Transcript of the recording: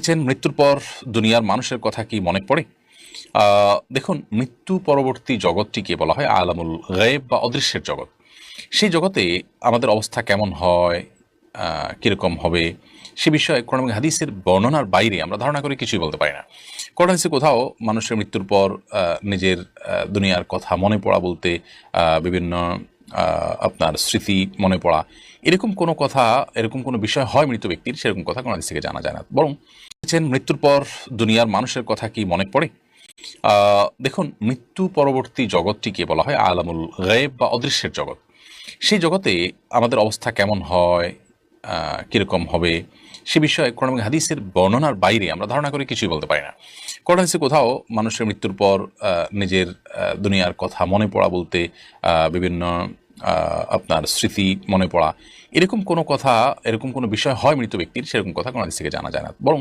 দেখেছেন মৃত্যুর পর দুনিয়ার মানুষের কথা কি মনে পড়ে? দেখুন, মৃত্যু পরবর্তী জগৎটিকে বলা হয় আলামুল গায়েব বা অদৃশ্যের জগৎ। সেই জগতে আমাদের অবস্থা কেমন হয়, কীরকম হবে, সে বিষয়ে কোরআন এবং হাদিসের বর্ণনার বাইরে আমরা ধারণা করে কিছুই বলতে পারি না। কোরআন হাদিসে কোথাও মানুষের মৃত্যুর পর নিজের দুনিয়ার কথা মনে পড়া বলতে বিভিন্ন আপনার স্মৃতি মনে পড়া, এরকম কোনো কথা, এরকম কোনো বিষয় হয় মৃত ব্যক্তির, সেরকম কথা কোরআন হাদিস থেকে জানা যায় না। বরং দেখেছেন মৃত্যুর পর দুনিয়ার মানুষের কথা কি মনে পড়ে? দেখুন, মৃত্যু পরবর্তী জগৎটিকে বলা হয় আলামুল গায়েব বা অদৃশ্যের জগৎ। সেই জগতে আমাদের অবস্থা কেমন হয়, কীরকম হবে, সে বিষয়ে কোরআন এবং হাদিসের বর্ণনার বাইরে আমরা ধারণা করে কিছুই বলতে পারি না। কোরআন হাদিসে কোথাও মানুষের মৃত্যুর পর নিজের দুনিয়ার কথা মনে পড়া বলতে বিভিন্ন আপনার স্মৃতি মনে পড়া, এরকম কোনো কথা, এরকম কোনো বিষয় হয় মৃত ব্যক্তির, সেরকম কথা কোরআন হাদিস থেকে জানা যায় না। বরং